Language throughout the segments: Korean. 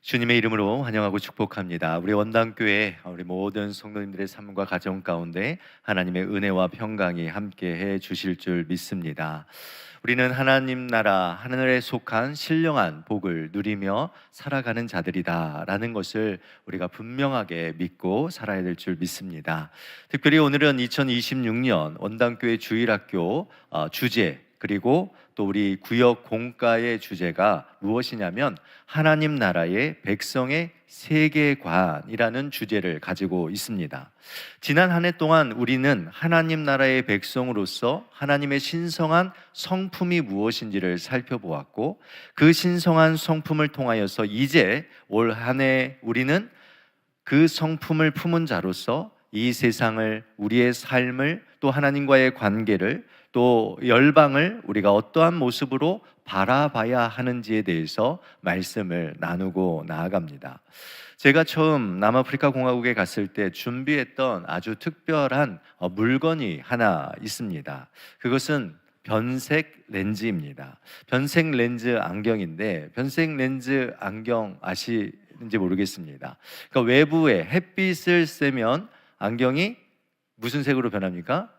주님의 이름으로 환영하고 축복합니다. 우리 원당교회 우리 모든 성도님들의 삶과 가정 가운데 하나님의 은혜와 평강이 함께해 주실 줄 믿습니다. 우리는 하나님 나라 하늘에 속한 신령한 복을 누리며 살아가는 자들이다라는 것을 우리가 분명하게 믿고 살아야 될 줄 믿습니다. 특별히 오늘은 2026년 원당교회 주일학교 주제, 그리고 또 우리 구역 공과의 주제가 무엇이냐면 하나님 나라의 백성의 세계관이라는 주제를 가지고 있습니다. 지난 한 해 동안 우리는 하나님 나라의 백성으로서 하나님의 신성한 성품이 무엇인지를 살펴보았고, 그 신성한 성품을 통하여서 이제 올 한 해 우리는 그 성품을 품은 자로서 이 세상을, 우리의 삶을, 또 하나님과의 관계를, 또 열방을 우리가 어떠한 모습으로 바라봐야 하는지에 대해서 말씀을 나누고 나아갑니다. 제가 처음 남아프리카 공화국에 갔을 때 준비했던 아주 특별한 물건이 하나 있습니다. 그것은 변색 렌즈입니다. 변색 렌즈 안경인데, 변색 렌즈 안경 아시는지 모르겠습니다. 그러니까 외부에 햇빛을 쐬면 안경이 무슨 색으로 변합니까?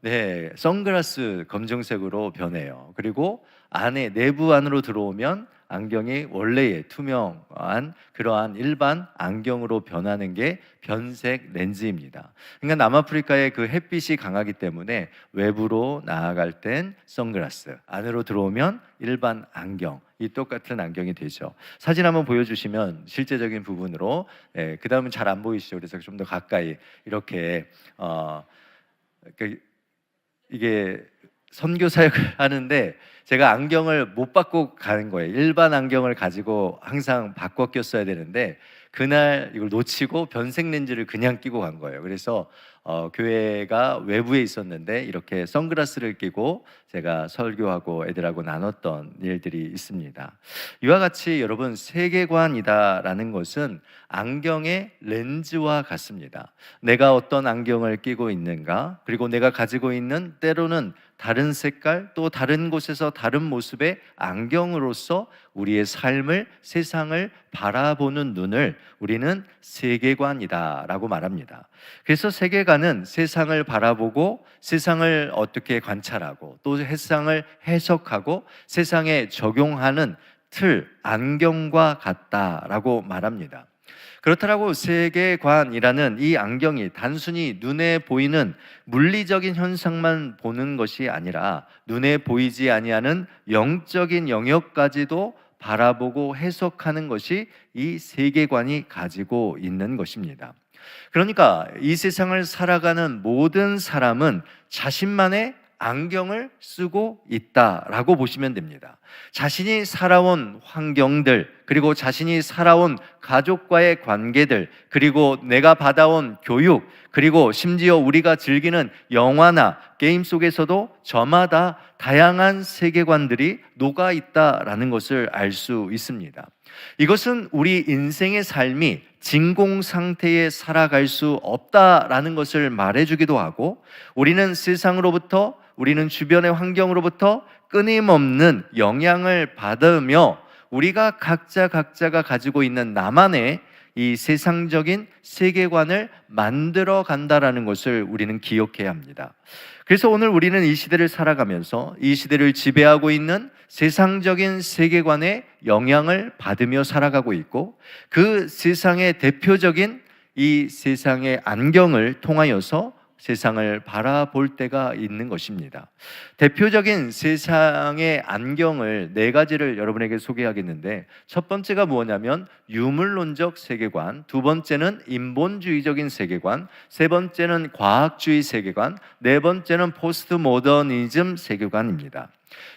네, 선글라스 검정색으로 변해요. 그리고 내부 안으로 들어오면 안경이 원래의 투명한 그러한 일반 안경으로 변하는 게 변색 렌즈입니다. 그러니까 남아프리카의 그 햇빛이 강하기 때문에 외부로 나아갈 땐 선글라스, 안으로 들어오면 일반 안경, 이 똑같은 안경이 되죠. 사진 한번 보여주시면 실제적인 부분으로, 그 다음은 잘 안 보이시죠? 그래서 좀 더 가까이 이렇게 이게 선교 사역을 하는데 제가 안경을 못 받고 가는 거예요. 일반 안경을 가지고 항상 바꿔 꼈어야 되는데 그날 이걸 놓치고 변색 렌즈를 그냥 끼고 간 거예요. 그래서 교회가 외부에 있었는데 이렇게 선글라스를 끼고 제가 설교하고 애들하고 나눴던 일들이 있습니다. 이와 같이 여러분, 세계관이다라는 것은 안경의 렌즈와 같습니다. 내가 어떤 안경을 끼고 있는가, 그리고 내가 가지고 있는 때로는 다른 색깔, 또 다른 곳에서 다른 모습의 안경으로서 우리의 삶을, 세상을 바라보는 눈을 우리는 세계관이다라고 말합니다. 그래서 세계관은 세상을 바라보고 세상을 어떻게 관찰하고 또 세상을 해석하고 세상에 적용하는 틀, 안경과 같다라고 말합니다. 그렇다고 세계관이라는 이 안경이 단순히 눈에 보이는 물리적인 현상만 보는 것이 아니라 눈에 보이지 아니하는 영적인 영역까지도 바라보고 해석하는 것이 이 세계관이 가지고 있는 것입니다. 그러니까 이 세상을 살아가는 모든 사람은 자신만의 안경을 쓰고 있다라고 보시면 됩니다. 자신이 살아온 환경들, 그리고 자신이 살아온 가족과의 관계들, 그리고 내가 받아온 교육, 그리고 심지어 우리가 즐기는 영화나 게임 속에서도 저마다 다양한 세계관들이 녹아 있다라는 것을 알 수 있습니다. 이것은 우리 인생의 삶이 진공 상태에 살아갈 수 없다라는 것을 말해주기도 하고, 우리는 세상으로부터, 우리는 주변의 환경으로부터 끊임없는 영향을 받으며 우리가 각자가 가지고 있는 나만의 이 세상적인 세계관을 만들어 간다라는 것을 우리는 기억해야 합니다. 그래서 오늘 우리는 이 시대를 살아가면서 이 시대를 지배하고 있는 세상적인 세계관의 영향을 받으며 살아가고 있고, 그 세상의 대표적인 이 세상의 안경을 통하여서 세상을 바라볼 때가 있는 것입니다. 대표적인 세상의 안경을 4가지를 여러분에게 소개하겠는데, 첫 번째가 뭐냐면 유물론적 세계관, 두 번째는 인본주의적인 세계관, 세 번째는 과학주의 세계관, 네 번째는 포스트 모더니즘 세계관입니다.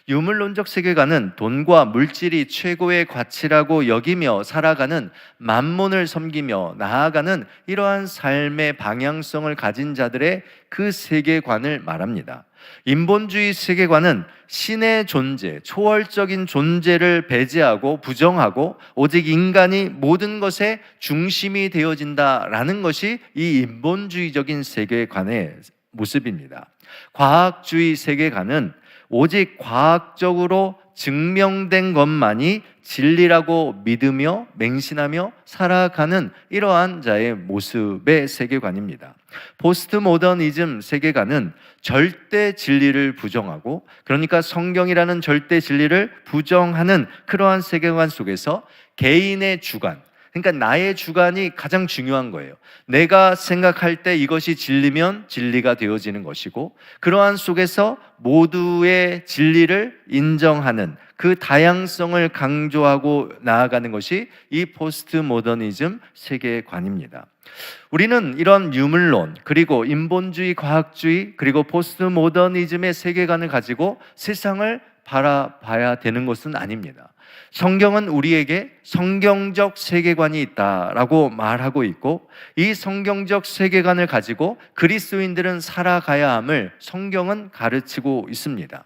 유물론적 세계관은 돈과 물질이 최고의 가치라고 여기며 살아가는, 만몬을 섬기며 나아가는 이러한 삶의 방향성을 가진 자들의 그 세계관을 말합니다. 인본주의 세계관은 신의 존재, 초월적인 존재를 배제하고 부정하고 오직 인간이 모든 것의 중심이 되어진다라는 것이 이 인본주의적인 세계관의 모습입니다. 과학주의 세계관은 오직 과학적으로 증명된 것만이 진리라고 믿으며 맹신하며 살아가는 이러한 자의 모습의 세계관입니다. 포스트 모더니즘 세계관은 절대 진리를 부정하고, 그러니까 성경이라는 절대 진리를 부정하는 그러한 세계관 속에서 개인의 주관, 그러니까 나의 주관이 가장 중요한 거예요. 내가 생각할 때 이것이 진리면 진리가 되어지는 것이고, 그러한 속에서 모두의 진리를 인정하는 그 다양성을 강조하고 나아가는 것이 이 포스트 모더니즘 세계관입니다. 우리는 이런 유물론, 그리고 인본주의, 과학주의, 그리고 포스트 모더니즘의 세계관을 가지고 세상을 바라봐야 되는 것은 아닙니다. 성경은 우리에게 성경적 세계관이 있다라고 말하고 있고, 이 성경적 세계관을 가지고 그리스도인들은 살아가야 함을 성경은 가르치고 있습니다.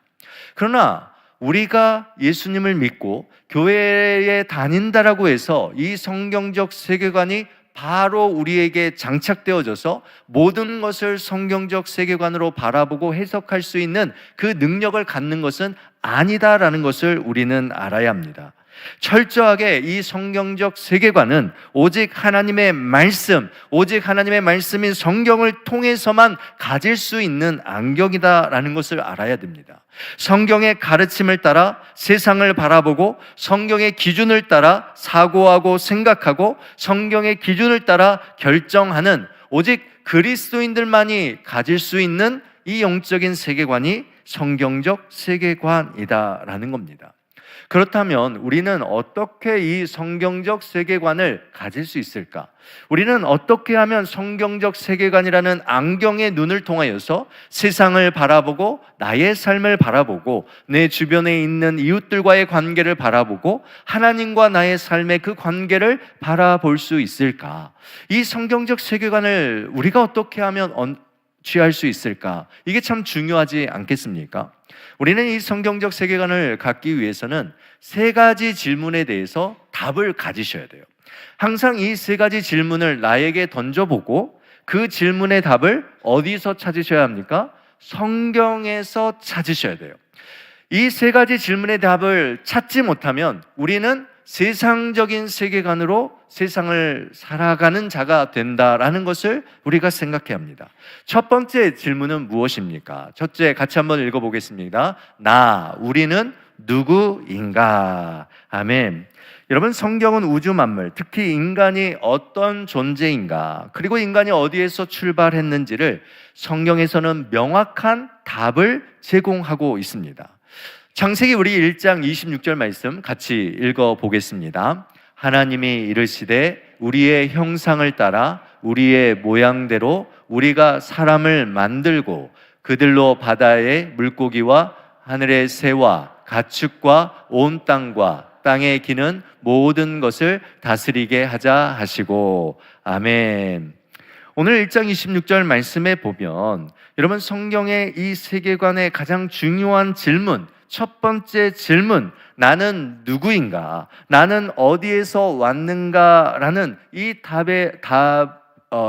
그러나 우리가 예수님을 믿고 교회에 다닌다라고 해서 이 성경적 세계관이 바로 우리에게 장착되어져서 모든 것을 성경적 세계관으로 바라보고 해석할 수 있는 그 능력을 갖는 것은 아니다라는 것을 우리는 알아야 합니다. 철저하게 이 성경적 세계관은 오직 하나님의 말씀, 오직 하나님의 말씀인 성경을 통해서만 가질 수 있는 안경이다라는 것을 알아야 됩니다. 성경의 가르침을 따라 세상을 바라보고, 성경의 기준을 따라 사고하고 생각하고, 성경의 기준을 따라 결정하는 오직 그리스도인들만이 가질 수 있는 이 영적인 세계관이 성경적 세계관이다라는 겁니다. 그렇다면 우리는 어떻게 이 성경적 세계관을 가질 수 있을까? 우리는 어떻게 하면 성경적 세계관이라는 안경의 눈을 통하여서 세상을 바라보고, 나의 삶을 바라보고, 내 주변에 있는 이웃들과의 관계를 바라보고, 하나님과 나의 삶의 그 관계를 바라볼 수 있을까? 이 성경적 세계관을 우리가 어떻게 하면 취할 수 있을까? 이게 참 중요하지 않겠습니까? 우리는 이 성경적 세계관을 갖기 위해서는 세 가지 질문에 대해서 답을 가지셔야 돼요. 항상 이 세 가지 질문을 나에게 던져보고 그 질문의 답을 어디서 찾으셔야 합니까? 성경에서 찾으셔야 돼요. 이 세 가지 질문의 답을 찾지 못하면 우리는 세상적인 세계관으로 세상을 살아가는 자가 된다라는 것을 우리가 생각해야 합니다. 첫 번째 질문은 무엇입니까? 첫째, 같이 한번 읽어보겠습니다. 우리는 누구인가? 아멘. 여러분, 성경은 우주 만물, 특히 인간이 어떤 존재인가, 그리고 인간이 어디에서 출발했는지를 성경에서는 명확한 답을 제공하고 있습니다. 창세기 우리 1장 26절 말씀 같이 읽어보겠습니다. 하나님이 이르시되 우리의 형상을 따라 우리의 모양대로 우리가 사람을 만들고 그들로 바다의 물고기와 하늘의 새와 가축과 온 땅과 땅에 기는 모든 것을 다스리게 하자 하시고. 아멘. 오늘 1장 26절 말씀에 보면 여러분, 성경의 이 세계관의 가장 중요한 질문, 첫 번째 질문, 나는 누구인가? 나는 어디에서 왔는가? 라는 이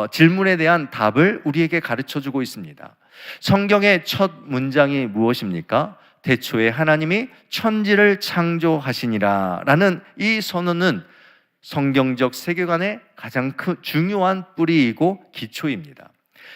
질문에 대한 답을 우리에게 가르쳐 주고 있습니다. 성경의 첫 문장이 무엇입니까? 태초에 하나님이 천지를 창조하시니라 라는 이 선언은 성경적 세계관의 가장 중요한 뿌리이고 기초입니다.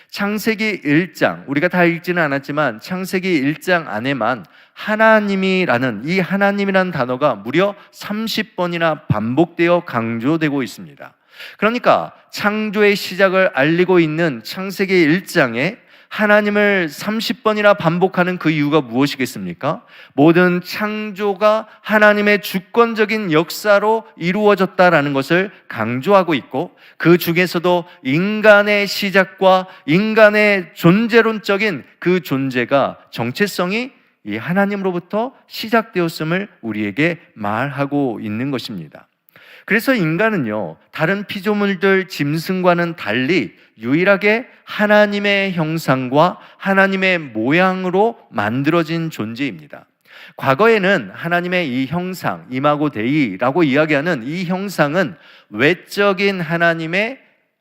창세기 1장, 우리가 다 읽지는 않았지만 창세기 1장 안에만 하나님이라는 이 하나님이라는 단어가 무려 30번이나 반복되어 강조되고 있습니다. 그러니까 창조의 시작을 알리고 있는 창세기 1장에 하나님을 30번이나 반복하는 그 이유가 무엇이겠습니까? 모든 창조가 하나님의 주권적인 역사로 이루어졌다라는 것을 강조하고 있고, 그 중에서도 인간의 시작과 인간의 존재론적인 그 존재가, 정체성이 이 하나님으로부터 시작되었음을 우리에게 말하고 있는 것입니다. 그래서 인간은요, 다른 피조물들, 짐승과는 달리 유일하게 하나님의 형상과 하나님의 모양으로 만들어진 존재입니다. 과거에는 하나님의 이 형상, 이마고 데이라고 이야기하는 이 형상은 외적인 하나님의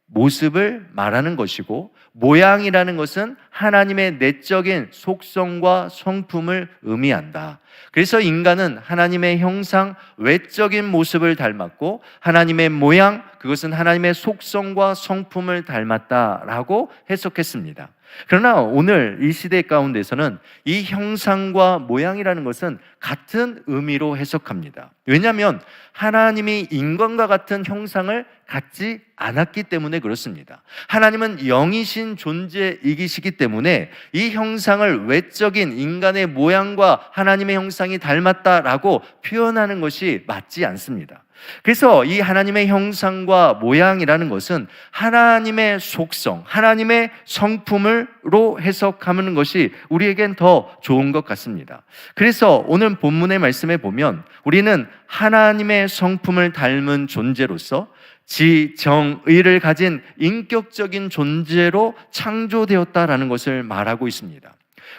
모습을 말하는 것이고, 모양이라는 것은 하나님의 내적인 속성과 성품을 의미한다. 그래서 인간은 하나님의 형상, 외적인 모습을 닮았고, 하나님의 모양, 그것은 하나님의 속성과 성품을 닮았다라고 해석했습니다. 그러나 오늘 이 시대 가운데서는 이 형상과 모양이라는 것은 같은 의미로 해석합니다. 왜냐하면 하나님이 인간과 같은 형상을 갖지 않았기 때문에 그렇습니다. 하나님은 영이신 존재이시기 때문에 이 형상을 외적인 인간의 모양과 하나님의 형상이 닮았다라고 표현하는 것이 맞지 않습니다. 그래서 이 하나님의 형상과 모양이라는 것은 하나님의 속성, 하나님의 성품으로 해석하는 것이 우리에겐 더 좋은 것 같습니다. 그래서 오늘 본문의 말씀에 보면 우리는 하나님의 성품을 닮은 존재로서 지정의를 가진 인격적인 존재로 창조되었다라는 것을 말하고 있습니다.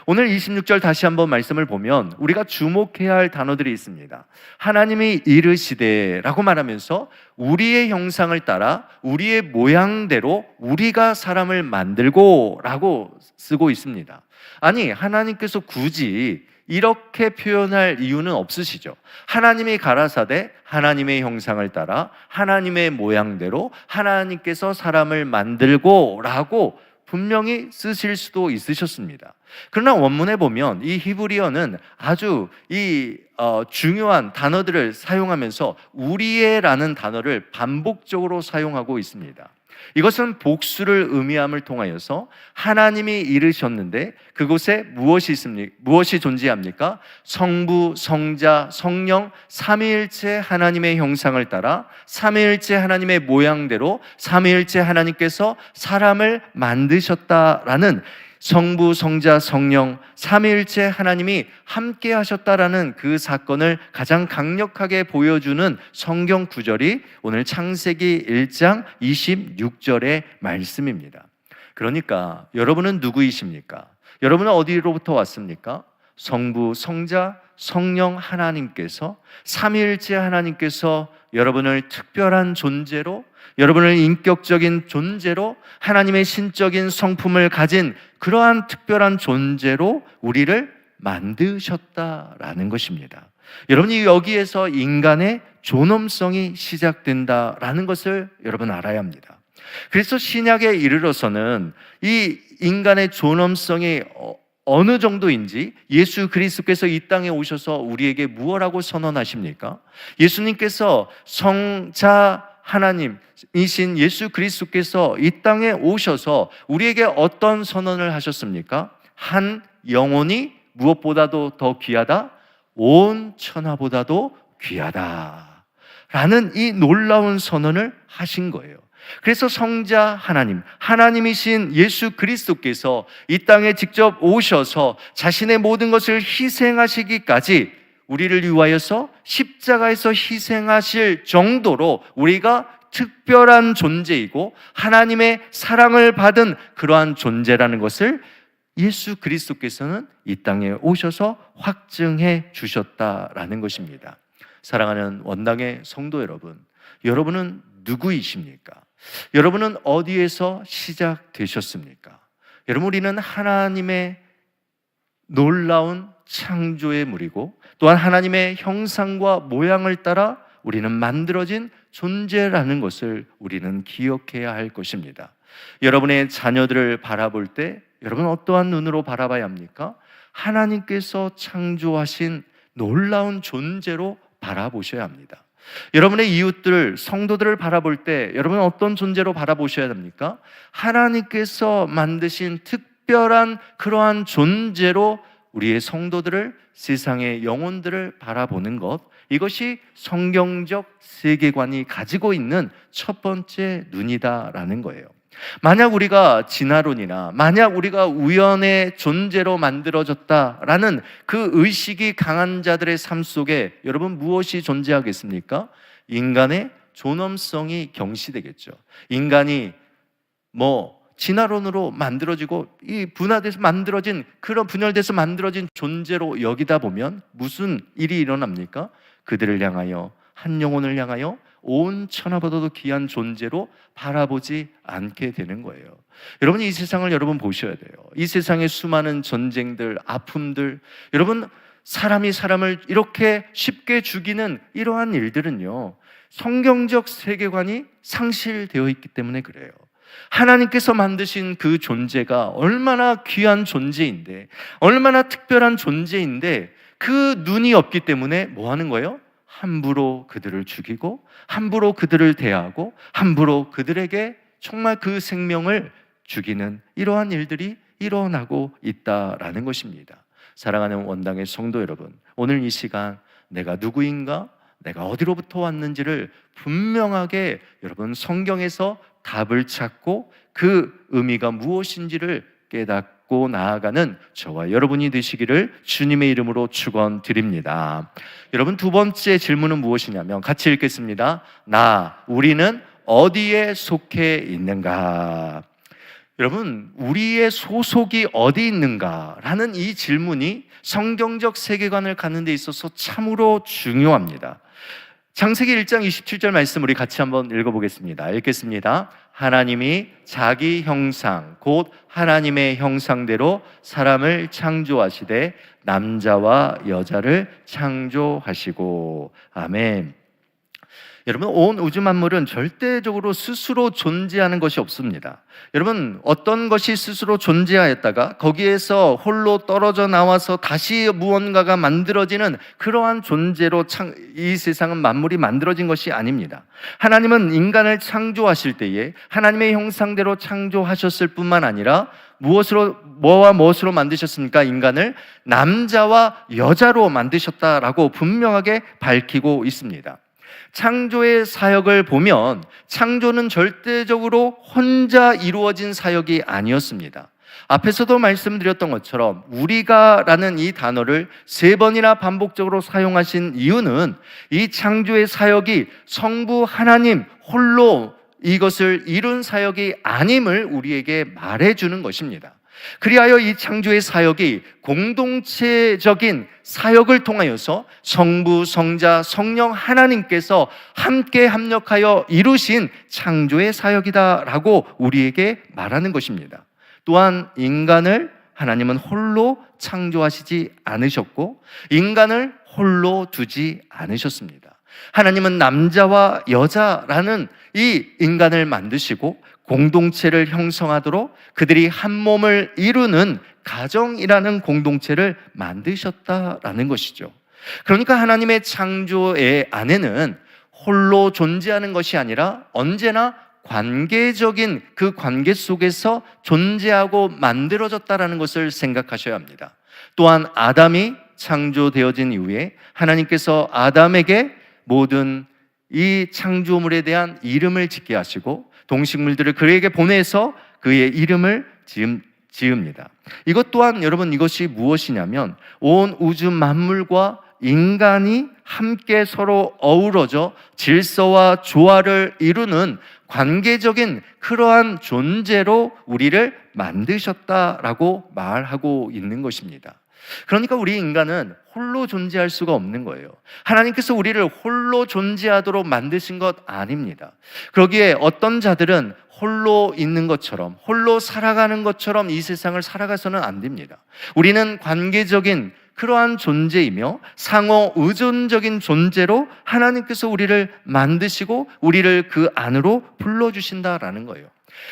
오늘 26절 다시 한번 말씀을 보면 우리가 주목해야 할 단어들이 있습니다. 하나님이 이르시되 라고 말하면서 우리의 형상을 따라 우리의 모양대로 우리가 사람을 만들고 라고 쓰고 있습니다. 아니, 하나님께서 굳이 이렇게 표현할 이유는 없으시죠. 하나님이 가라사대 하나님의 형상을 따라 하나님의 모양대로 하나님께서 사람을 만들고 라고 분명히 쓰실 수도 있으셨습니다. 그러나 원문에 보면 이 히브리어는 아주 중요한 단어들을 사용하면서 우리의라는 단어를 반복적으로 사용하고 있습니다. 이것은 복수를 의미함을 통하여서 하나님이 이르셨는데 그곳에 무엇이 존재합니까? 성부, 성자, 성령, 삼위일체 하나님의 형상을 따라 삼위일체 하나님의 모양대로 삼위일체 하나님께서 사람을 만드셨다라는 성부, 성자, 성령, 삼위일체 하나님이 함께 하셨다라는 그 사건을 가장 강력하게 보여주는 성경 구절이 오늘 창세기 1장 26절의 말씀입니다. 그러니까 여러분은 누구이십니까? 여러분은 어디로부터 왔습니까? 성부, 성자, 성령 하나님께서, 삼위일체 하나님께서 여러분을 특별한 존재로, 여러분을 인격적인 존재로, 하나님의 신적인 성품을 가진 그러한 특별한 존재로 우리를 만드셨다라는 것입니다. 여러분이 여기에서 인간의 존엄성이 시작된다라는 것을 여러분 알아야 합니다. 그래서 신약에 이르러서는 이 인간의 존엄성이 어느 정도인지 예수 그리스도께서 이 땅에 오셔서 우리에게 무엇라고 선언하십니까? 예수님께서 성자 하나님이신 예수 그리스도께서 이 땅에 오셔서 우리에게 어떤 선언을 하셨습니까? 한 영혼이 무엇보다도 더 귀하다? 온 천하보다도 귀하다 라는 이 놀라운 선언을 하신 거예요. 그래서 성자 하나님, 하나님이신 예수 그리스도께서 이 땅에 직접 오셔서 자신의 모든 것을 희생하시기까지 우리를 위하여서 십자가에서 희생하실 정도로 우리가 특별한 존재이고 하나님의 사랑을 받은 그러한 존재라는 것을 예수 그리스도께서는 이 땅에 오셔서 확증해 주셨다라는 것입니다. 사랑하는 원당의 성도 여러분, 여러분은 누구이십니까? 여러분은 어디에서 시작되셨습니까? 여러분, 우리는 하나님의 놀라운 창조의 물이고 또한 하나님의 형상과 모양을 따라 우리는 만들어진 존재라는 것을 우리는 기억해야 할 것입니다. 여러분의 자녀들을 바라볼 때 여러분은 어떠한 눈으로 바라봐야 합니까? 하나님께서 창조하신 놀라운 존재로 바라보셔야 합니다. 여러분의 이웃들, 성도들을 바라볼 때 여러분은 어떤 존재로 바라보셔야 됩니까? 하나님께서 만드신 특별한 그러한 존재로 우리의 성도들을, 세상의 영혼들을 바라보는 것, 이것이 성경적 세계관이 가지고 있는 첫 번째 눈이다라는 거예요. 만약 우리가 진화론이나 만약 우리가 우연의 존재로 만들어졌다라는 그 의식이 강한 자들의 삶 속에 여러분 무엇이 존재하겠습니까? 인간의 존엄성이 경시되겠죠. 인간이 진화론으로 만들어지고 이 분화돼서 만들어진 그런 분열돼서 만들어진 존재로 여기다 보면 무슨 일이 일어납니까? 그들을 향하여, 한 영혼을 향하여 온 천하보다도 귀한 존재로 바라보지 않게 되는 거예요. 여러분, 이 세상을 여러분 보셔야 돼요. 이 세상의 수많은 전쟁들, 아픔들, 여러분, 사람이 사람을 이렇게 쉽게 죽이는 이러한 일들은요, 성경적 세계관이 상실되어 있기 때문에 그래요. 하나님께서 만드신 그 존재가 얼마나 귀한 존재인데, 얼마나 특별한 존재인데, 그 눈이 없기 때문에 뭐 하는 거예요? 함부로 그들을 죽이고, 함부로 그들을 대하고, 함부로 그들에게 정말 그 생명을 죽이는 이러한 일들이 일어나고 있다라는 것입니다. 사랑하는 원당의 성도 여러분, 오늘 이 시간 내가 누구인가? 내가 어디로부터 왔는지를 분명하게 여러분 성경에서 답을 찾고 그 의미가 무엇인지를 깨닫고 나아가는 저와 여러분이 되시기를 주님의 이름으로 축원드립니다. 여러분, 두 번째 질문은 무엇이냐면 같이 읽겠습니다. 우리는 어디에 속해 있는가? 여러분, 우리의 소속이 어디 있는가라는 이 질문이 성경적 세계관을 갖는 데 있어서 참으로 중요합니다. 창세기 1장 27절 말씀 우리 같이 한번 읽어보겠습니다. 읽겠습니다. 하나님이 자기 형상 곧 하나님의 형상대로 사람을 창조하시되 남자와 여자를 창조하시고. 아멘. 여러분, 온 우주 만물은 절대적으로 스스로 존재하는 것이 없습니다. 여러분, 어떤 것이 스스로 존재하였다가 거기에서 홀로 떨어져 나와서 다시 무언가가 만들어지는 그러한 존재로 이 세상은 만물이 만들어진 것이 아닙니다. 하나님은 인간을 창조하실 때에 하나님의 형상대로 창조하셨을 뿐만 아니라 뭐와 무엇으로 만드셨습니까? 인간을 남자와 여자로 만드셨다라고 분명하게 밝히고 있습니다. 창조의 사역을 보면 창조는 절대적으로 혼자 이루어진 사역이 아니었습니다. 앞에서도 말씀드렸던 것처럼 우리가라는 이 단어를 3번이나 반복적으로 사용하신 이유는 이 창조의 사역이 성부 하나님 홀로 이것을 이룬 사역이 아님을 우리에게 말해주는 것입니다. 그리하여 이 창조의 사역이 공동체적인 사역을 통하여서 성부, 성자, 성령 하나님께서 함께 합력하여 이루신 창조의 사역이다라고 우리에게 말하는 것입니다. 또한 인간을 하나님은 홀로 창조하시지 않으셨고 인간을 홀로 두지 않으셨습니다. 하나님은 남자와 여자라는 이 인간을 만드시고 공동체를 형성하도록 그들이 한 몸을 이루는 가정이라는 공동체를 만드셨다라는 것이죠. 그러니까 하나님의 창조의 안에는 홀로 존재하는 것이 아니라 언제나 관계적인 그 관계 속에서 존재하고 만들어졌다라는 것을 생각하셔야 합니다. 또한 아담이 창조되어진 이후에 하나님께서 아담에게 모든 이 창조물에 대한 이름을 짓게 하시고 동식물들을 그에게 보내서 그의 이름을 지읍니다. 이것 또한 여러분, 이것이 무엇이냐면 온 우주 만물과 인간이 함께 서로 어우러져 질서와 조화를 이루는 관계적인 그러한 존재로 우리를 만드셨다라고 말하고 있는 것입니다. 그러니까 우리 인간은 홀로 존재할 수가 없는 거예요. 하나님께서 우리를 홀로 존재하도록 만드신 것 아닙니다. 그러기에 어떤 자들은 홀로 있는 것처럼, 홀로 살아가는 것처럼 이 세상을 살아가서는 안 됩니다. 우리는 관계적인 그러한 존재이며 상호 의존적인 존재로 하나님께서 우리를 만드시고 우리를 그 안으로 불러주신다라는 거예요.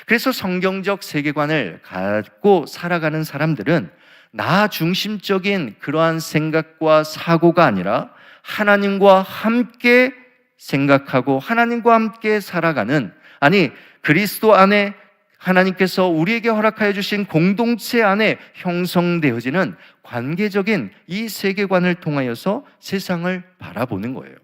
그래서 성경적 세계관을 갖고 살아가는 사람들은 나 중심적인 그러한 생각과 사고가 아니라 하나님과 함께 생각하고 하나님과 함께 살아가는, 아니 그리스도 안에 하나님께서 우리에게 허락하여 주신 공동체 안에 형성되어지는 관계적인 이 세계관을 통하여서 세상을 바라보는 거예요.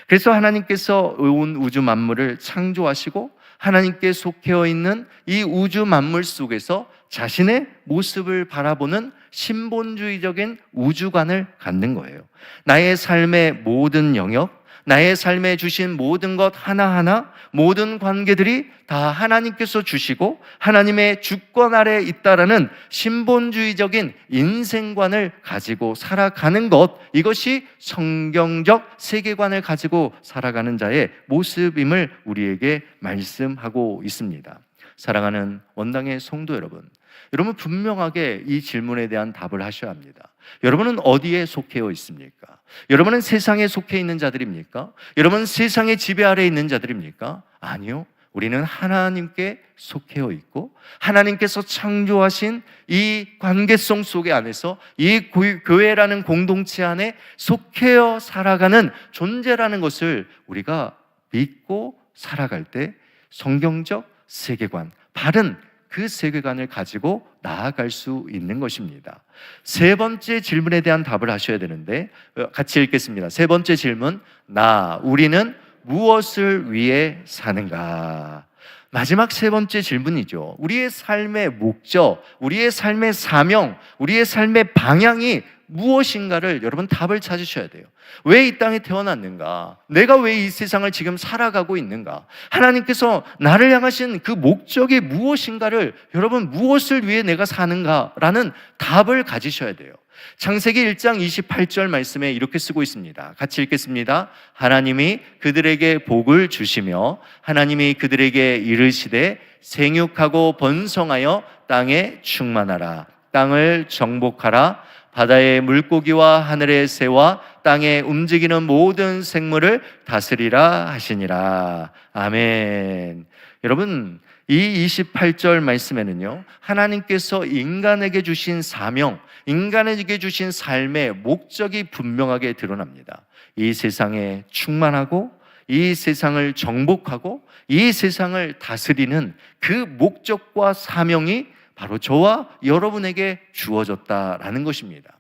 그래서 하나님께서 온 우주 만물을 창조하시고 하나님께 속해 있는 이 우주 만물 속에서 자신의 모습을 바라보는 신본주의적인 우주관을 갖는 거예요. 나의 삶의 모든 영역, 나의 삶에 주신 모든 것 하나하나, 모든 관계들이 다 하나님께서 주시고 하나님의 주권 아래에 있다라는 신본주의적인 인생관을 가지고 살아가는 것, 이것이 성경적 세계관을 가지고 살아가는 자의 모습임을 우리에게 말씀하고 있습니다. 사랑하는 원당의 성도 여러분, 여러분 분명하게 이 질문에 대한 답을 하셔야 합니다. 여러분은 어디에 속해 있습니까? 여러분은 세상에 속해 있는 자들입니까? 여러분은 세상의 지배 아래에 있는 자들입니까? 아니요. 우리는 하나님께 속해 있고 하나님께서 창조하신 이 관계성 속에 안에서 이 교회라는 공동체 안에 속해 살아가는 존재라는 것을 우리가 믿고 살아갈 때 성경적 세계관, 바른 그 세계관을 가지고 나아갈 수 있는 것입니다. 세 번째 질문에 대한 답을 하셔야 되는데 같이 읽겠습니다. 세 번째 질문, 우리는 무엇을 위해 사는가? 마지막 세 번째 질문이죠. 우리의 삶의 목적, 우리의 삶의 사명, 우리의 삶의 방향이 무엇인가를 여러분 답을 찾으셔야 돼요. 왜 이 땅에 태어났는가? 내가 왜 이 세상을 지금 살아가고 있는가? 하나님께서 나를 향하신 그 목적이 무엇인가를, 여러분 무엇을 위해 내가 사는가라는 답을 가지셔야 돼요. 창세기 1장 28절 말씀에 이렇게 쓰고 있습니다. 같이 읽겠습니다. 하나님이 그들에게 복을 주시며 하나님이 그들에게 이르시되 생육하고 번성하여 땅에 충만하라. 땅을 정복하라. 바다의 물고기와 하늘의 새와 땅에 움직이는 모든 생물을 다스리라 하시니라. 아멘. 여러분, 이 28절 말씀에는요, 하나님께서 인간에게 주신 사명, 인간에게 주신 삶의 목적이 분명하게 드러납니다. 이 세상에 충만하고 이 세상을 정복하고 이 세상을 다스리는 그 목적과 사명이 바로 저와 여러분에게 주어졌다라는 것입니다.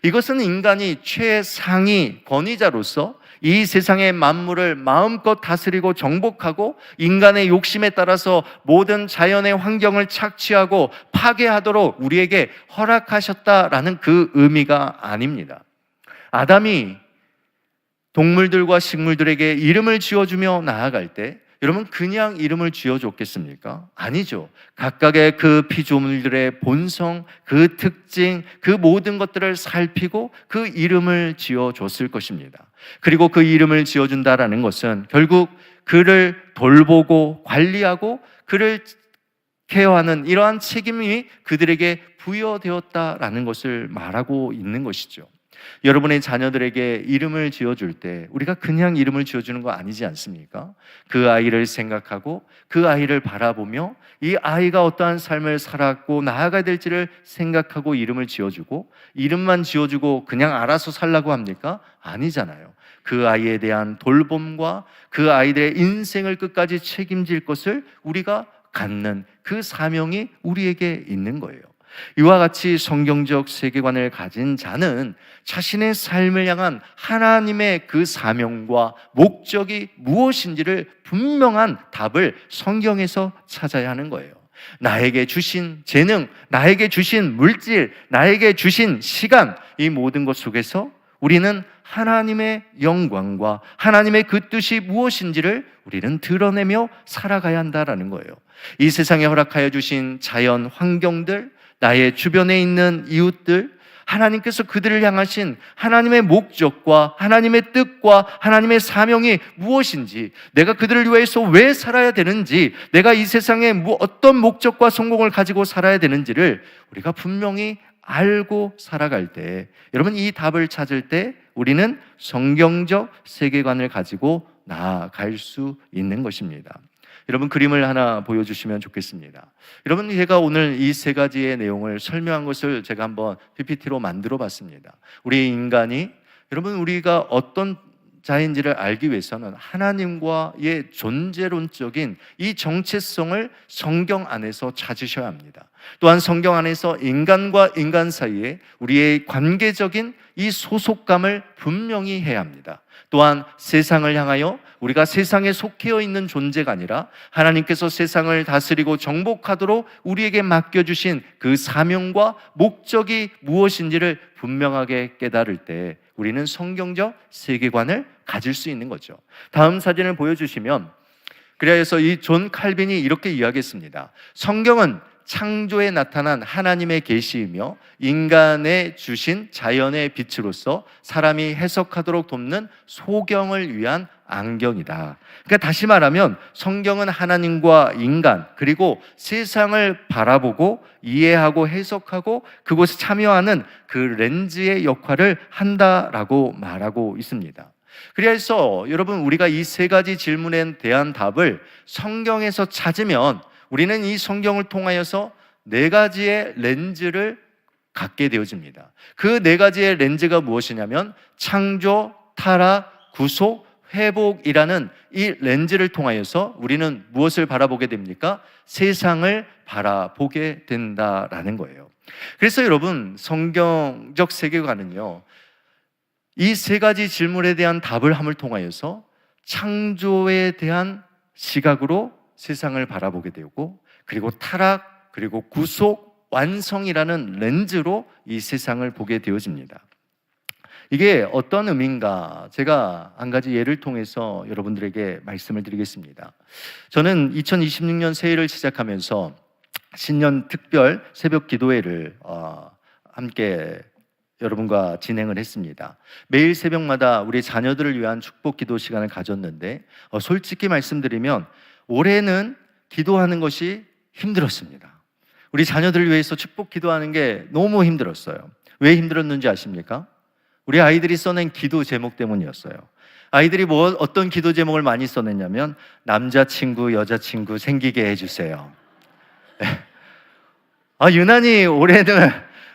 이것은 인간이 최상위 권위자로서 이 세상의 만물을 마음껏 다스리고 정복하고 인간의 욕심에 따라서 모든 자연의 환경을 착취하고 파괴하도록 우리에게 허락하셨다라는 그 의미가 아닙니다. 아담이 동물들과 식물들에게 이름을 지어주며 나아갈 때 여러분 그냥 이름을 지어줬겠습니까? 아니죠. 각각의 그 피조물들의 본성, 그 특징, 그 모든 것들을 살피고 그 이름을 지어줬을 것입니다. 그리고 그 이름을 지어준다라는 것은 결국 그를 돌보고 관리하고 그를 케어하는 이러한 책임이 그들에게 부여되었다라는 것을 말하고 있는 것이죠. 여러분의 자녀들에게 이름을 지어줄 때 우리가 그냥 이름을 지어주는 거 아니지 않습니까? 그 아이를 생각하고 그 아이를 바라보며 이 아이가 어떠한 삶을 살았고 나아가야 될지를 생각하고 이름을 지어주고, 이름만 지어주고 그냥 알아서 살라고 합니까? 아니잖아요. 그 아이에 대한 돌봄과 그 아이들의 인생을 끝까지 책임질 것을 우리가 갖는 그 사명이 우리에게 있는 거예요. 이와 같이 성경적 세계관을 가진 자는 자신의 삶을 향한 하나님의 그 사명과 목적이 무엇인지를 분명한 답을 성경에서 찾아야 하는 거예요. 나에게 주신 재능, 나에게 주신 물질, 나에게 주신 시간, 이 모든 것 속에서 우리는 하나님의 영광과 하나님의 그 뜻이 무엇인지를 우리는 드러내며 살아가야 한다는 거예요. 이 세상에 허락하여 주신 자연 환경들, 나의 주변에 있는 이웃들, 하나님께서 그들을 향하신 하나님의 목적과 하나님의 뜻과 하나님의 사명이 무엇인지, 내가 그들을 위해서 왜 살아야 되는지, 내가 이 세상에 어떤 목적과 성공을 가지고 살아야 되는지를 우리가 분명히 알고 살아갈 때, 여러분 이 답을 찾을 때 우리는 성경적 세계관을 가지고 나아갈 수 있는 것입니다. 여러분 그림을 하나 보여주시면 좋겠습니다. 여러분 제가 오늘 이 세 가지의 내용을 설명한 것을 제가 한번 PPT로 만들어 봤습니다. 우리 인간이, 여러분 우리가 어떤 자인지를 알기 위해서는 하나님과의 존재론적인 이 정체성을 성경 안에서 찾으셔야 합니다. 또한 성경 안에서 인간과 인간 사이에 우리의 관계적인 이 소속감을 분명히 해야 합니다. 또한 세상을 향하여 우리가 세상에 속해 있는 존재가 아니라 하나님께서 세상을 다스리고 정복하도록 우리에게 맡겨주신 그 사명과 목적이 무엇인지를 분명하게 깨달을 때 우리는 성경적 세계관을 가질 수 있는 거죠. 다음 사진을 보여주시면, 그래서 이 존 칼빈이 이렇게 이야기했습니다. 성경은 창조에 나타난 하나님의 계시이며 인간에 주신 자연의 빛으로서 사람이 해석하도록 돕는 소경을 위한 안경이다. 그러니까 다시 말하면 성경은 하나님과 인간 그리고 세상을 바라보고 이해하고 해석하고 그곳에 참여하는 그 렌즈의 역할을 한다라고 말하고 있습니다. 그래서 여러분, 우리가 이 세 가지 질문에 대한 답을 성경에서 찾으면 우리는 이 성경을 통하여서 네 가지의 렌즈를 갖게 되어집니다. 그 네 가지의 렌즈가 무엇이냐면 창조, 타락, 구속, 회복이라는 이 렌즈를 통하여서 우리는 무엇을 바라보게 됩니까? 세상을 바라보게 된다라는 거예요. 그래서 여러분, 성경적 세계관은요, 이 세 가지 질문에 대한 답을 함을 통하여서 창조에 대한 시각으로 세상을 바라보게 되고, 그리고 타락, 그리고 구속, 완성이라는 렌즈로 이 세상을 보게 되어집니다. 이게 어떤 의미인가, 제가 한 가지 예를 통해서 여러분들에게 말씀을 드리겠습니다. 저는 2026년 새해를 시작하면서 신년 특별 새벽 기도회를 함께 여러분과 진행을 했습니다. 매일 새벽마다 우리 자녀들을 위한 축복 기도 시간을 가졌는데 솔직히 말씀드리면 올해는 기도하는 것이 힘들었습니다. 우리 자녀들을 위해서 축복 기도하는 게 너무 힘들었어요. 왜 힘들었는지 아십니까? 우리 아이들이 써낸 기도 제목 때문이었어요. 아이들이 어떤 기도 제목을 많이 써냈냐면 남자친구, 여자친구 생기게 해주세요. 유난히 올해는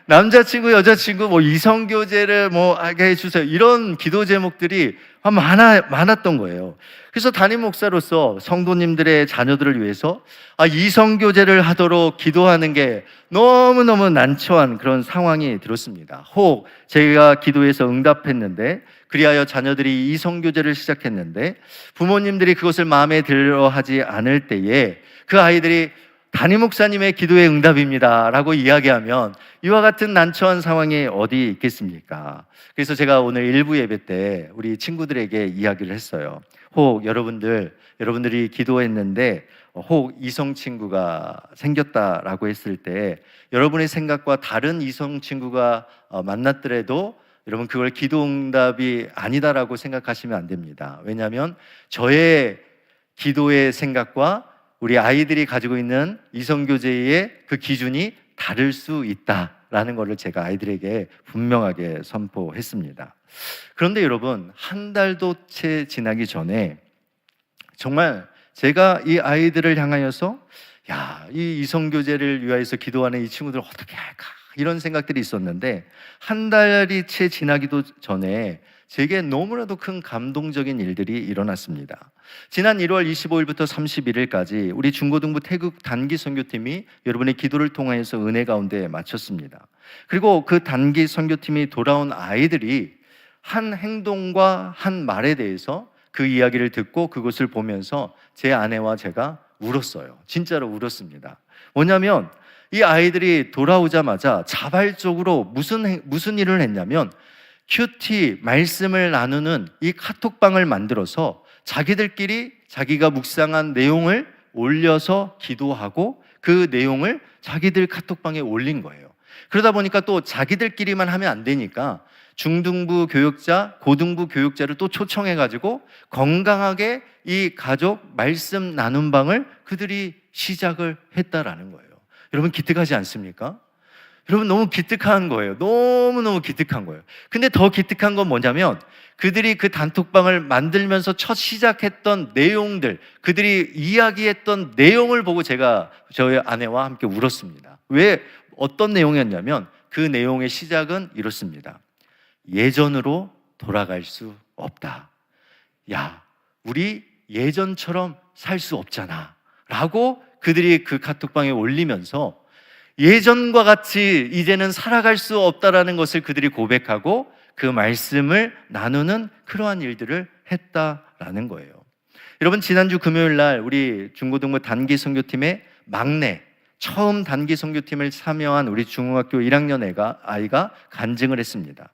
남자친구, 여자친구, 이성교제를 하게 해주세요. 이런 기도 제목들이 많았던 거예요. 그래서 담임 목사로서 성도님들의 자녀들을 위해서 이성교제를 하도록 기도하는 게 너무너무 난처한 그런 상황이 들었습니다. 혹 제가 기도해서 응답했는데, 그리하여 자녀들이 이성교제를 시작했는데 부모님들이 그것을 마음에 들어 하지 않을 때에 그 아이들이 담임 목사님의 기도의 응답입니다 라고 이야기하면 이와 같은 난처한 상황이 어디 있겠습니까? 그래서 제가 오늘 일부 예배 때 우리 친구들에게 이야기를 했어요. 혹 여러분들이 기도했는데 혹 이성 친구가 생겼다라고 했을 때 여러분의 생각과 다른 이성 친구가 만났더라도 여러분 그걸 기도 응답이 아니다라고 생각하시면 안 됩니다. 왜냐하면 저의 기도의 생각과 우리 아이들이 가지고 있는 이성교제의 그 기준이 다를 수 있다라는 것을 제가 아이들에게 분명하게 선포했습니다. 그런데 여러분, 한 달도 채 지나기 전에 정말 제가 이 아이들을 향하여서 이 이성교제를 위하여서 기도하는 이 친구들 어떻게 할까 이런 생각들이 있었는데, 한 달이 채 지나기도 전에 제게 너무나도 큰 감동적인 일들이 일어났습니다. 지난 1월 25일부터 31일까지 우리 중고등부 태극 단기 선교팀이 여러분의 기도를 통해서 은혜 가운데 마쳤습니다. 그리고 그 단기 선교팀이 돌아온 아이들이 한 행동과 한 말에 대해서 그 이야기를 듣고 그것을 보면서 제 아내와 제가 울었어요. 진짜로 울었습니다. 뭐냐면 이 아이들이 돌아오자마자 자발적으로 무슨 일을 했냐면 큐티 말씀을 나누는 이 카톡방을 만들어서 자기들끼리 자기가 묵상한 내용을 올려서 기도하고 그 내용을 자기들 카톡방에 올린 거예요. 그러다 보니까 또 자기들끼리만 하면 안 되니까 중등부 교육자, 고등부 교육자를 또 초청해가지고 건강하게 이 가족 말씀 나눔 방을 그들이 시작을 했다라는 거예요. 여러분 기특하지 않습니까? 여러분 너무 기특한 거예요. 너무너무 기특한 거예요. 근데 더 기특한 건 뭐냐면 그들이 그 단톡방을 만들면서 첫 시작했던 내용들, 그들이 이야기했던 내용을 보고 제가 저희 아내와 함께 울었습니다. 왜? 어떤 내용이었냐면 그 내용의 시작은 이렇습니다. 예전으로 돌아갈 수 없다. 우리 예전처럼 살 수 없잖아 라고 그들이 그 카톡방에 올리면서 예전과 같이 이제는 살아갈 수 없다라는 것을 그들이 고백하고 그 말씀을 나누는 그러한 일들을 했다라는 거예요. 여러분 지난주 금요일 날 우리 중고등부 단기 선교팀의 막내 처음 단기 선교팀을 참여한 우리 중학교 1학년 아이가 간증을 했습니다.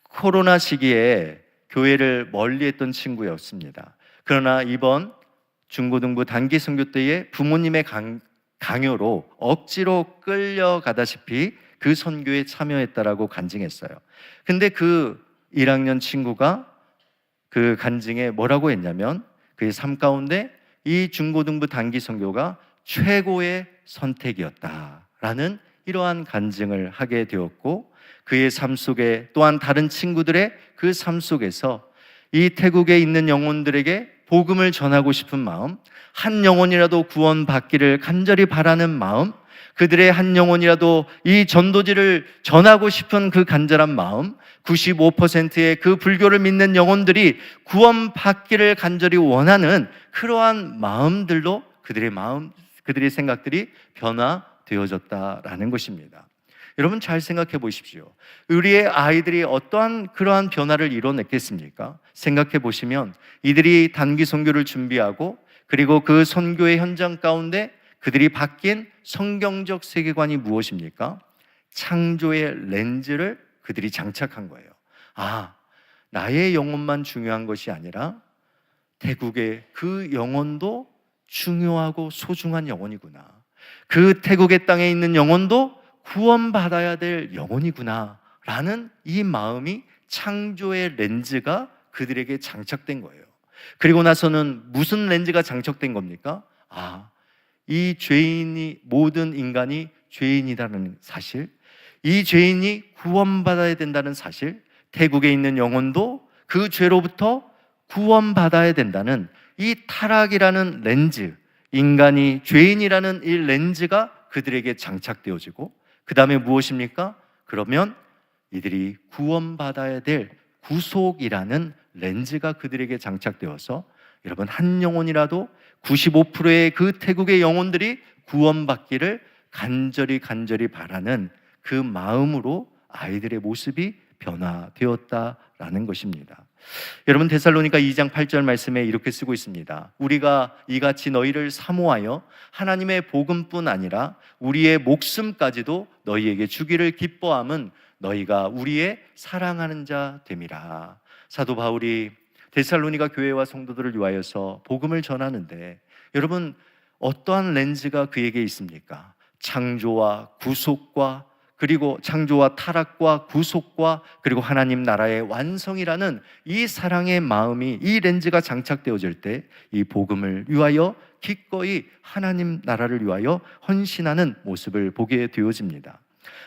코로나 시기에 교회를 멀리했던 친구였습니다. 그러나 이번 중고등부 단기 선교 때에 부모님의 강요로 억지로 끌려가다시피 그 선교에 참여했다라고 간증했어요. 근데 그 1학년 친구가 그 간증에 뭐라고 했냐면 그의 삶 가운데 이 중고등부 단기 선교가 최고의 선택이었다라는 이러한 간증을 하게 되었고, 그의 삶 속에 또한 다른 친구들의 그 삶 속에서 이 태국에 있는 영혼들에게 복음을 전하고 싶은 마음, 한 영혼이라도 구원받기를 간절히 바라는 마음, 그들의 한 영혼이라도 이 전도지를 전하고 싶은 그 간절한 마음, 95%의 그 불교를 믿는 영혼들이 구원받기를 간절히 원하는 그러한 마음들로 그들의 생각들이 변화되어졌다라는 것입니다. 여러분 잘 생각해 보십시오. 우리의 아이들이 어떠한 그러한 변화를 이뤄냈겠습니까? 생각해 보시면 이들이 단기 선교를 준비하고 그리고 그 선교의 현장 가운데 그들이 바뀐 성경적 세계관이 무엇입니까? 창조의 렌즈를 그들이 장착한 거예요. 아, 나의 영혼만 중요한 것이 아니라 태국의 그 영혼도 중요하고 소중한 영혼이구나. 그 태국의 땅에 있는 영혼도 구원받아야 될 영혼이구나 라는 이 마음이, 창조의 렌즈가 그들에게 장착된 거예요. 그리고 나서는 무슨 렌즈가 장착된 겁니까? 이 죄인이, 모든 인간이 죄인이라는 사실, 이 죄인이 구원받아야 된다는 사실, 태국에 있는 영혼도 그 죄로부터 구원받아야 된다는 이 타락이라는 렌즈, 인간이 죄인이라는 이 렌즈가 그들에게 장착되어지고, 그 다음에 무엇입니까? 그러면 이들이 구원받아야 될 구속이라는 렌즈가 그들에게 장착되어서, 여러분 한 영혼이라도 95%의 그 태국의 영혼들이 구원받기를 간절히 바라는 그 마음으로 아이들의 모습이 변화되었다라는 것입니다. 여러분 데살로니가 2장 8절 말씀에 이렇게 쓰고 있습니다. 우리가 이같이 너희를 사모하여 하나님의 복음뿐 아니라 우리의 목숨까지도 너희에게 주기를 기뻐함은 너희가 우리의 사랑하는 자 됨이라. 사도 바울이 데살로니가 교회와 성도들을 위하여서 복음을 전하는데, 여러분 어떠한 렌즈가 그에게 있습니까? 창조와 구속과, 그리고 창조와 타락과 구속과, 그리고 하나님 나라의 완성이라는 이 사랑의 마음이, 이 렌즈가 장착되어질 때 이 복음을 위하여 기꺼이 하나님 나라를 위하여 헌신하는 모습을 보게 되어집니다.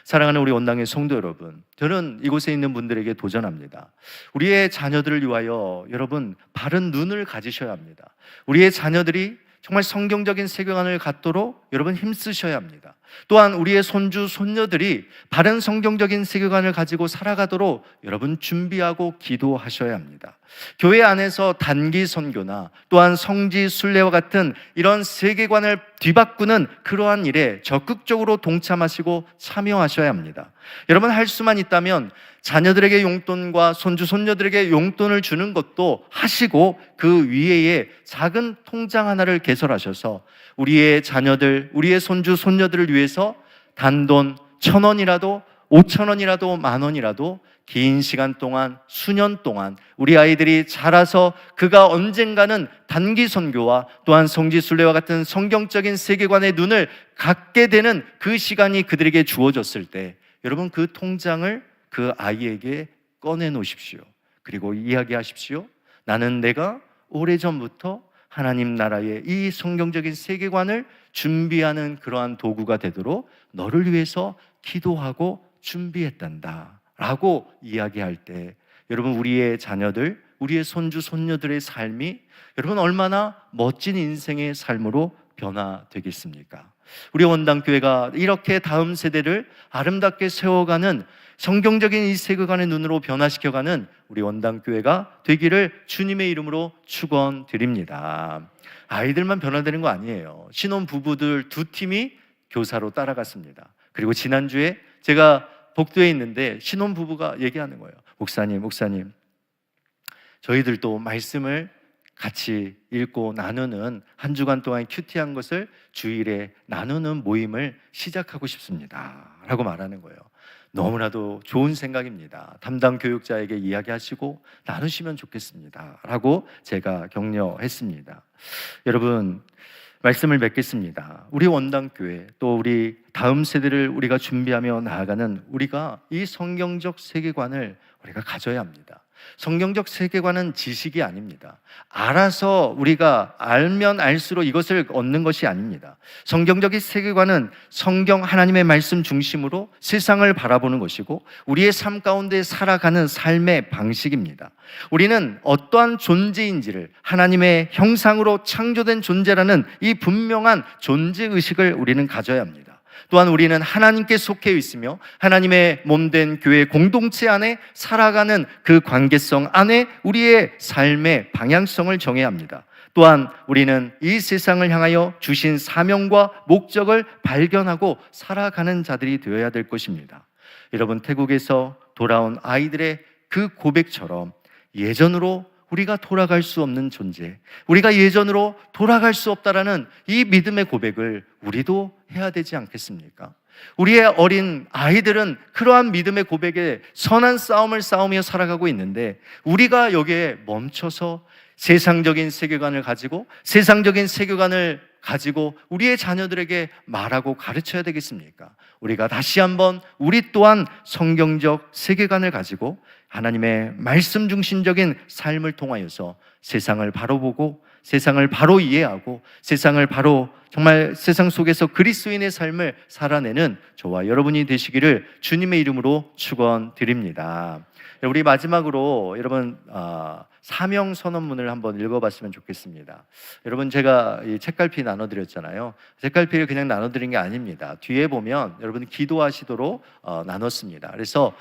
사랑하는 우리 원당의 성도 여러분, 저는 이곳에 있는 분들에게 도전합니다. 우리의 자녀들을 위하여 여러분 바른 눈을 가지셔야 합니다. 우리의 자녀들이 정말 성경적인 세계관을 갖도록 여러분 힘쓰셔야 합니다. 또한 우리의 손주, 손녀들이 바른 성경적인 세계관을 가지고 살아가도록 여러분 준비하고 기도하셔야 합니다. 교회 안에서 단기 선교나 또한 성지 순례와 같은 이런 세계관을 뒤바꾸는 그러한 일에 적극적으로 동참하시고 참여하셔야 합니다. 여러분 할 수만 있다면 자녀들에게 용돈과 손주, 손녀들에게 용돈을 주는 것도 하시고, 그 위에 작은 통장 하나를 개설하셔서 우리의 자녀들, 우리의 손주, 손녀들을 위해서 단돈 1,000원이라도 5,000원이라도 10,000원이라도 긴 시간 동안, 수년 동안 우리 아이들이 자라서 그가 언젠가는 단기 선교와 또한 성지순례와 같은 성경적인 세계관의 눈을 갖게 되는 그 시간이 그들에게 주어졌을 때, 여러분 그 통장을 그 아이에게 꺼내 놓으십시오. 그리고 이야기하십시오. 나는 내가 오래전부터 하나님 나라의 이 성경적인 세계관을 준비하는 그러한 도구가 되도록 너를 위해서 기도하고 준비했단다 라고 이야기할 때, 여러분 우리의 자녀들, 우리의 손주, 손녀들의 삶이 여러분 얼마나 멋진 인생의 삶으로 변화되겠습니까? 우리 원당교회가 이렇게 다음 세대를 아름답게 세워가는 성경적인 이 세계관의 눈으로 변화시켜가는 우리 원당교회가 되기를 주님의 이름으로 축원드립니다. 아이들만 변화되는 거 아니에요. 신혼부부들 2팀이 교사로 따라갔습니다. 그리고 지난주에 제가 복도에 있는데 신혼부부가 얘기하는 거예요. 목사님, 저희들도 말씀을 같이 읽고 나누는, 한 주간 동안 큐티한 것을 주일에 나누는 모임을 시작하고 싶습니다 라고 말하는 거예요. 너무나도 좋은 생각입니다. 담당 교육자에게 이야기하시고 나누시면 좋겠습니다 라고 제가 격려했습니다. 여러분, 말씀을 맺겠습니다. 우리 원당교회, 또 우리 다음 세대를 우리가 준비하며 나아가는 우리가 이 성경적 세계관을 우리가 가져야 합니다. 성경적 세계관은 지식이 아닙니다. 알아서 우리가 알면 알수록 이것을 얻는 것이 아닙니다. 성경적인 세계관은 성경 하나님의 말씀 중심으로 세상을 바라보는 것이고 우리의 삶 가운데 살아가는 삶의 방식입니다. 우리는 어떠한 존재인지를 하나님의 형상으로 창조된 존재라는 이 분명한 존재의식을 우리는 가져야 합니다. 또한 우리는 하나님께 속해 있으며 하나님의 몸된 교회 공동체 안에 살아가는 그 관계성 안에 우리의 삶의 방향성을 정해야 합니다. 또한 우리는 이 세상을 향하여 주신 사명과 목적을 발견하고 살아가는 자들이 되어야 될 것입니다. 여러분, 태국에서 돌아온 아이들의 그 고백처럼 예전으로 우리가 돌아갈 수 없는 존재, 우리가 예전으로 돌아갈 수 없다라는 이 믿음의 고백을 우리도 해야 되지 않겠습니까? 우리의 어린 아이들은 그러한 믿음의 고백에 선한 싸움을 싸우며 살아가고 있는데 우리가 여기에 멈춰서 세상적인 세계관을 가지고 우리의 자녀들에게 말하고 가르쳐야 되겠습니까? 우리가 다시 한번 우리 또한 성경적 세계관을 가지고 하나님의 말씀 중심적인 삶을 통하여서 세상을 바로 보고 세상을 바로 이해하고 세상을 바로 정말 세상 속에서 그리스도인의 삶을 살아내는 저와 여러분이 되시기를 주님의 이름으로 축원드립니다. 우리 마지막으로 여러분 사명 선언문을 한번 읽어봤으면 좋겠습니다. 여러분, 제가 이 책갈피 나눠드렸잖아요. 책갈피를 그냥 나눠드린 게 아닙니다. 뒤에 보면 여러분 기도하시도록 나눴습니다. 그래서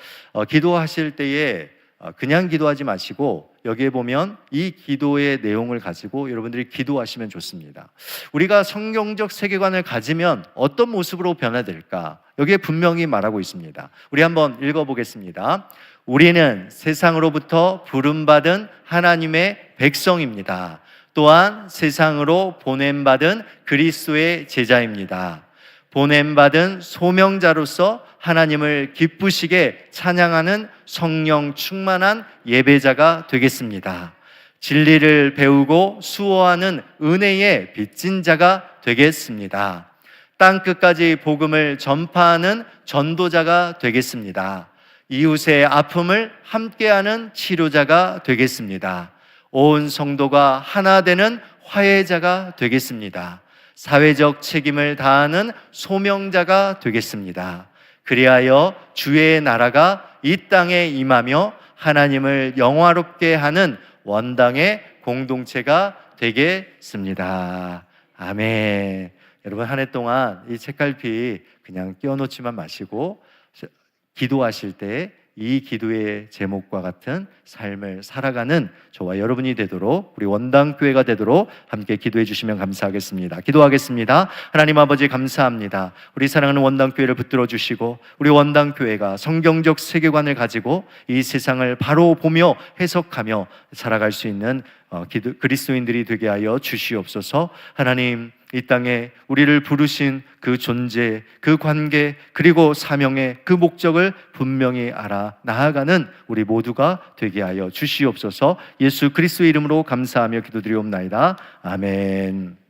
기도하실 때에 그냥 기도하지 마시고 여기에 보면 이 기도의 내용을 가지고 여러분들이 기도하시면 좋습니다. 우리가 성경적 세계관을 가지면 어떤 모습으로 변화될까? 여기에 분명히 말하고 있습니다. 우리 한번 읽어보겠습니다. 우리는 세상으로부터 부름받은 하나님의 백성입니다. 또한 세상으로 보냄받은 그리스도의 제자입니다. 보냄받은 소명자로서 하나님을 기쁘시게 찬양하는 성령 충만한 예배자가 되겠습니다. 진리를 배우고 수호하는 은혜의 빚진 자가 되겠습니다. 땅끝까지 복음을 전파하는 전도자가 되겠습니다. 이웃의 아픔을 함께하는 치료자가 되겠습니다. 온 성도가 하나 되는 화해자가 되겠습니다. 사회적 책임을 다하는 소명자가 되겠습니다. 그리하여 주의 나라가 이 땅에 임하며 하나님을 영화롭게 하는 원당의 공동체가 되겠습니다. 아멘. 여러분, 한 해 동안 이 책갈피 그냥 띄워놓지만 마시고 기도하실 때 이 기도의 제목과 같은 삶을 살아가는 저와 여러분이 되도록, 우리 원당교회가 되도록 함께 기도해 주시면 감사하겠습니다. 기도하겠습니다. 하나님 아버지, 감사합니다. 우리 사랑하는 원당교회를 붙들어 주시고 우리 원당교회가 성경적 세계관을 가지고 이 세상을 바로 보며 해석하며 살아갈 수 있는 그리스도인들이 되게 하여 주시옵소서. 하나님, 이 땅에 우리를 부르신 그 존재, 그 관계, 그리고 사명의 그 목적을 분명히 알아 나아가는 우리 모두가 되게 하여 주시옵소서. 예수 그리스도의 이름으로 감사하며 기도드리옵나이다. 아멘.